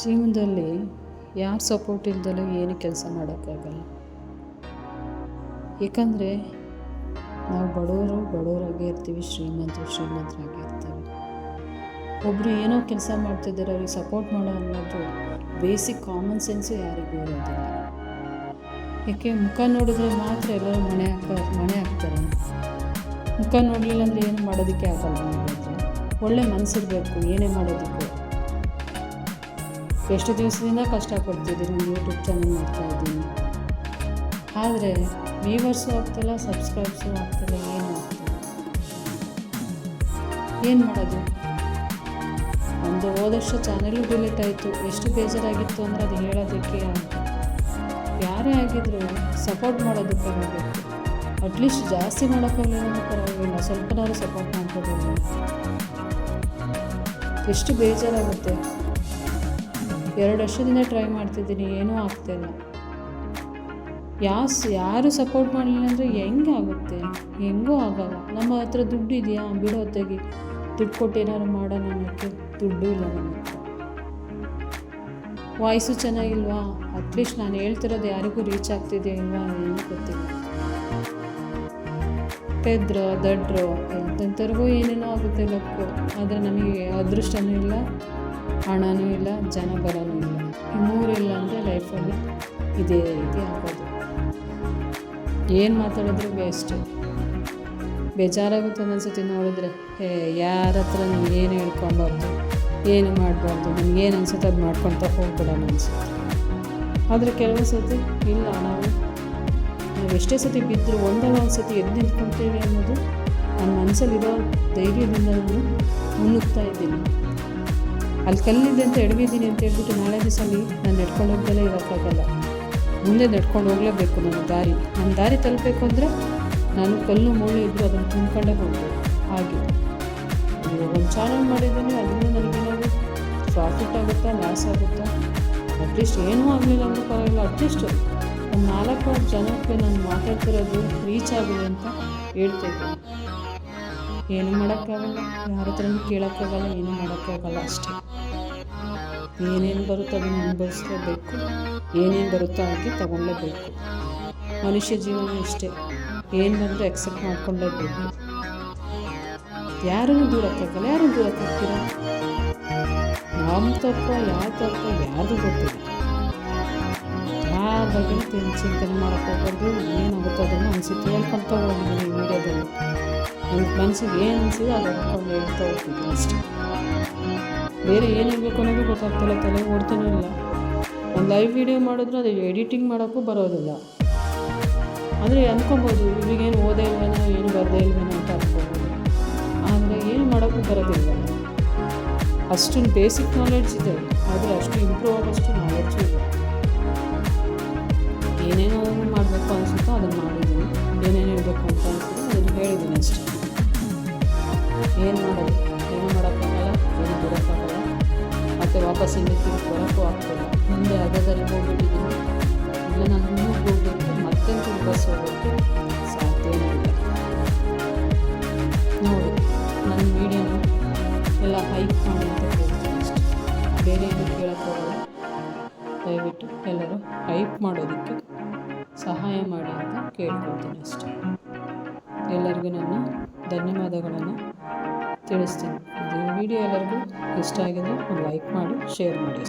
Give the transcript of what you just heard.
ಜೀವನದಲ್ಲಿ ಯಾರ ಸಪೋರ್ಟ್ ಇಲ್ದಲೂ ಏನು ಕೆಲಸ ಮಾಡೋಕ್ಕಾಗಲ್ಲ. ಏಕೆಂದರೆ ನಾವು ಬಡವರಾಗೇ ಇರ್ತೀವಿ, ಶ್ರೀಮಂತರಾಗೇ ಇರ್ತೀವಿ. ಒಬ್ಬರು ಏನೋ ಕೆಲಸ ಮಾಡ್ತಿದ್ದಾರೆ, ಅವ್ರಿಗೆ ಸಪೋರ್ಟ್ ಮಾಡೋ ಅನ್ನೋದು ಬೇಸಿಕ್ ಕಾಮನ್ ಸೆನ್ಸು ಯಾರಿಗೂ ಇರೋದಿಲ್ಲ. ಏಕೆ ಮುಖ ನೋಡಿದ್ರೆ ಮಾತ್ರ ಎಲ್ಲರೂ ಮಣೆ ಹಾಕ್ತಾರೆ. ಮುಖ ನೋಡಲಿಲ್ಲ ಅಂದರೆ ಏನು ಮಾಡೋದಕ್ಕೆ ಆಗಲ್ಲ. ಒಳ್ಳೆ ಮನಸ್ಸಿರಬೇಕು ಏನೇ ಮಾಡೋದಕ್ಕೂ. ಎಷ್ಟು ದಿವಸದಿಂದ ಕಷ್ಟಪಡ್ತಿದ್ದೀನಿ, ಯೂಟ್ಯೂಬ್ ಚಾನಲ್ ಮಾಡ್ತಾಯಿದ್ದೀನಿ. ಆದರೆ ವ್ಯೂವರ್ಸು ಆಗ್ತಿಲ್ಲ, ಸಬ್ಸ್ಕ್ರೈಬ್ಸು ಆಗ್ತಿಲ್ಲ, ಏನು ಆಗ್ತಿಲ್ಲ. ಏನು ಮಾಡೋದು? ಒಂದು ಹೋದ ವರ್ಷ ಚಾನಲ್ಲು ಡಿಲೀಟ್ ಆಯಿತು. ಎಷ್ಟು ಬೇಜಾರಾಗಿತ್ತು ಅಂದರೆ ಅದು ಹೇಳೋದಕ್ಕೆ ಯಾರೇ ಆಗಿದ್ರು ಸಪೋರ್ಟ್ ಮಾಡೋದಕ್ಕಾಗಬೇಕು. ಅಟ್ಲೀಸ್ಟ್ ಜಾಸ್ತಿ ಮಾಡೋಕ್ಕಾಗಲಿಲ್ಲ ಪರವಾಗಿಲ್ಲ, ಸ್ವಲ್ಪನಾದ್ರು ಸಪೋರ್ಟ್ ಮಾಡ್ಕೋಬೇಕು. ಎಷ್ಟು ಬೇಜಾರಾಗುತ್ತೆ. 2 ವರ್ಷದಿಂದ ಟ್ರೈ ಮಾಡ್ತಿದ್ದೀನಿ, ಏನೂ ಆಗ್ತಾಯಿಲ್ಲ. ಯಾರು ಸಪೋರ್ಟ್ ಮಾಡಲಿಲ್ಲ ಅಂದರೆ ಹೆಂಗೆ ಆಗುತ್ತೆ? ಹೆಂಗೂ ಆಗಲ್ಲ. ನಮ್ಮ ಹತ್ರ ದುಡ್ಡು ಇದೆಯಾ? ಬಿಡೋ ಹೊತ್ತಿಗೆ ದುಡ್ಡು ಕೊಟ್ಟು ಏನಾದ್ರು ಮಾಡೋಣ ಅನ್ನೋಕ್ಕೆ ದುಡ್ಡು ಇಲ್ಲ ನಮ್ಮ ಹತ್ರ. ವಾಯ್ಸು ಚೆನ್ನಾಗಿಲ್ವಾ? ಅಟ್ಲೀಸ್ಟ್ ನಾನು ಹೇಳ್ತಿರೋದು ಯಾರಿಗೂ ರೀಚ್ ಆಗ್ತಿದೆಯಾ ಇಲ್ವಾ ಏನೂ ಗೊತ್ತಿಲ್ಲ. ದಡ್ರು ಎಂಥವ್ರಿಗೂ ಏನೇನೋ ಆಗುತ್ತೆ ಲಕ್ಕು. ಆದರೆ ನಮಗೆ ಅದೃಷ್ಟನೂ ಇಲ್ಲ, ಹಣನೂ ಇಲ್ಲ, ಜನಬಲನೂ ಇಲ್ಲ. ಈ ಮೂರಿಲ್ಲ ಅಂದರೆ ಲೈಫಲ್ಲಿ ಇದೇ ರೀತಿ ಆಗೋದು. ಏನು ಮಾತಾಡಿದ್ರು ವೇಸ್ಟು. ಬೇಜಾರಾಗುತ್ತೆ ಒಂದೊಂದ್ಸತಿ ನೋಡಿದ್ರೆ. ಯಾರ ಹತ್ರ ನೀವು ಏನು ಹೇಳ್ಕೊಬಾರ್ದು, ಏನು ಮಾಡಬಾರ್ದು, ನಿಮ್ಗೇನು ಅನ್ಸುತ್ತೆ ಅದು ಮಾಡ್ಕೊತ ಹೋಗ್ಬಿಡೋಣ ಅನಿಸುತ್ತೆ. ಆದರೆ ಕೆಲವು ಸತಿ ಇಲ್ಲ, ನಾವು ಎಷ್ಟೇ ಸತಿ ಬಿದ್ದರೂ ಒಂದು ಸತಿ ಎದ್ದು ನಿಂತ್ಕೊಳ್ತೇವೆ ಅನ್ನೋದು ನನ್ನ ಮನಸ್ಸಲ್ಲಿರೋ ಧೈರ್ಯದಿಂದ ನಾನು ಮುನ್ನುಗ್ತಾ ಇದ್ದೀನಿ. ಅಲ್ಲಿ ಕಲ್ಲಿದೆ ಅಂತ ಎಡವಿದ್ದೀನಿ ಅಂತ ಹೇಳ್ಬಿಟ್ಟು ನಾಳೆ ದಿವಸ ನಾನು ನಡ್ಕೊಂಡು ಹೋಗ್ದಲೇ ಇರೋಕ್ಕಾಗಲ್ಲ. ಮುಂದೆ ನಡ್ಕೊಂಡು ಹೋಗಲೇಬೇಕು. ನನ್ನ ದಾರಿ ತಲುಪಬೇಕು ಅಂದರೆ ನಾನು ಕಲ್ಲು ಮುಳ್ಳು ಇದ್ದರೂ ಅದನ್ನು ತುಂಬ್ಕೊಂಡೇ ಹೋಗ್ಬೇಕು. ಹಾಗೆ ಒಂದು ಚಾನಲ್ ಮಾಡಿದ್ದೀನಿ, ಅದರಿಂದ ನನಗೇನಾದ್ರು ಪ್ರಾಫಿಟ್ ಆಗುತ್ತಾ, ಲಾಸ್ ಆಗುತ್ತಾ? ಅಟ್ಲೀಸ್ಟ್ ಏನೂ ಆಗಲಿಲ್ಲ ಅಂದರೂ ಪರವಾಗಿಲ್ಲ. ಅಟ್ಲೀಸ್ಟ್ ಒಂದು 4 ಜನಕ್ಕೆ ನಾನು ಮಾತಾಡ್ತಿರೋದು ರೀಚ್ ಆಗಿದೆ ಅಂತ ಹೇಳ್ತಾಯಿದ್ದೀನಿ. ಏನೂ ಮಾಡೋಕ್ಕಾಗಲ್ಲ, ಯಾರ ಹತ್ರನೂ ಕೇಳೋಕ್ಕಾಗಲ್ಲ, ಏನೂ ಮಾಡೋಕ್ಕಾಗಲ್ಲ. ಅಷ್ಟೇ. ಏನೇನು ಬರುತ್ತೋ ಅದನ್ನು ಅನುಭವಿಸ್ಲೇಬೇಕು, ಏನೇನು ಬರುತ್ತೋ ಅದಕ್ಕೆ ತಗೊಳ್ಳೇಬೇಕು. ಮನುಷ್ಯ ಜೀವನ ಇಷ್ಟೇ. ಏನು ಬಂದರೂ ಎಕ್ಸೆಪ್ಟ್ ಮಾಡ್ಕೊಳ್ಳೇಬೇಕು. ಯಾರನ್ನೂ ದೂರಕ್ಕಾಗಲ್ಲ. ಯಾರನ್ನು ದೂರಕ್ಕಾಗ್ತೀರ? ನಮ್ಮ ತಪ್ಪು ಯಾರ್ದು ಗೊತ್ತಿಲ್ಲ. ಯಾರ ಬಗ್ಗೆ ಚಿಂತನೆ ಮಾಡೋಕ್ಕಾಗೋದು. ಏನಾಗುತ್ತೋ ಅದನ್ನು ಅನಿಸುತ್ತೆ ಹೇಳ್ಕೊಳ್ತಾ ಹೋಗಿದ್ದೀನಿ ಈ ವಿಡಿಯೋದಲ್ಲಿ. ನನಗೆ ಮನಸ್ಸಿಗೆ ಏನು ಅನಿಸಿದೆ ಅದು ಹೇಳ್ಕೊಂಡು ಹೇಳ್ತಾ ಹೋಗ್ತಿದ್ದೀನಿ ಅಷ್ಟೇ. ಬೇರೆ ಏನು ಹೇಳಬೇಕು ಅನ್ನೋದು ಗೊತ್ತಾಗ್ತಿಲ್ಲ, ತಲೆ ಓಡ್ತಾನೂ ಇಲ್ಲ. ಒಂದು ಲೈವ್ ವಿಡಿಯೋ ಮಾಡಿದ್ರು ಅದು ಎಡಿಟಿಂಗ್ ಮಾಡೋಕ್ಕೂ ಬರೋದಿಲ್ಲ. ಅಂದರೆ ಅಂದ್ಕೊಬೋದು ಇವ್ರಿಗೇನು ಓದೇ ಇಲ್ವೇನೋ, ಏನು ಬರದೇ ಇಲ್ವೇನೋ ಅಂತ ಅಂದ್ಕೊಬೋದು. ಆದರೆ ಏನು ಮಾಡೋಕ್ಕೂ ಬರೋದಿಲ್ಲ. ಅಷ್ಟು ಬೇಸಿಕ್ ನಾಲೆಡ್ಜ್ ಇದೆ, ಆದರೆ ಅಷ್ಟು ಇಂಪ್ರೂವ್ ಆಗೋಷ್ಟು ನಾಲೆಡ್ಜು ಇಲ್ಲ. ಏನೇನೋ ಮಾಡಬೇಕು ಅನಿಸುತ್ತೋ ಅದನ್ನು ಮಾಡಿದ್ದೀನಿ, ಏನೇನು ಹೇಳಬೇಕು ಅಂತ ಅನಿಸುತ್ತೋ ಅದನ್ನು ಹೇಳಿದ್ದೀನಿ ಅಷ್ಟೇ. ಏನು ಮಾಡೋದು? ಏನೂ ಮಾಡೋಕ್ಕಾಗಲ್ಲ, ಏನೂ ಬಿಡೋಕ್ಕಾಗಲ್ಲ. ಮತ್ತು ವಾಪಸ್ ಇಲ್ಲಿ ತಿರುಗಿ ಬರೋಕ್ಕೂ ಆಗ್ತಿಲ್ಲ. ಮುಂದೆ ಅರ್ಧದಲ್ಲಿ ಹೋಗ್ಬಿಟ್ಟಿದ್ದೀನಿ. ಇಲ್ಲ ನಾನು ಮುಂದೆ ಹೋಗ್ಬೇಕು, ಮತ್ತೆ ಬಸ್ ಹೋಗೋಕ್ಕೆ ಸಾಧ್ಯನೇ ಇಲ್ಲ. ನೋಡಿ, ನನ್ನ ವೀಡಿಯೋನ ಎಲ್ಲ ಹೈಕ್ ಮಾಡಿ ಅಂತ ಹೇಳ್ತೀನಿ ಅಷ್ಟೇ. ಬೇರೆ ಏನು ಕೇಳೋಕ್ಕೋಗಲ್ಲ. ದಯವಿಟ್ಟು ಎಲ್ಲರೂ ಹೈಪ್ ಮಾಡೋದಕ್ಕೆ ಸಹಾಯ ಮಾಡಿ ಅಂತ ಕೇಳ್ಕೊಳ್ತೀನಿ ಅಷ್ಟೇ. ಎಲ್ಲರಿಗೂ ನನ್ನ ಧನ್ಯವಾದಗಳನ್ನು ತಿಳಿಸ್ತೀನಿ. ಇದು ವಿಡಿಯೋ ಎಲ್ಲರಿಗೂ ಇಷ್ಟ ಆಗಿದ್ರೆ ಒಂದು ಲೈಕ್ ಮಾಡಿ, ಶೇರ್ ಮಾಡಿ.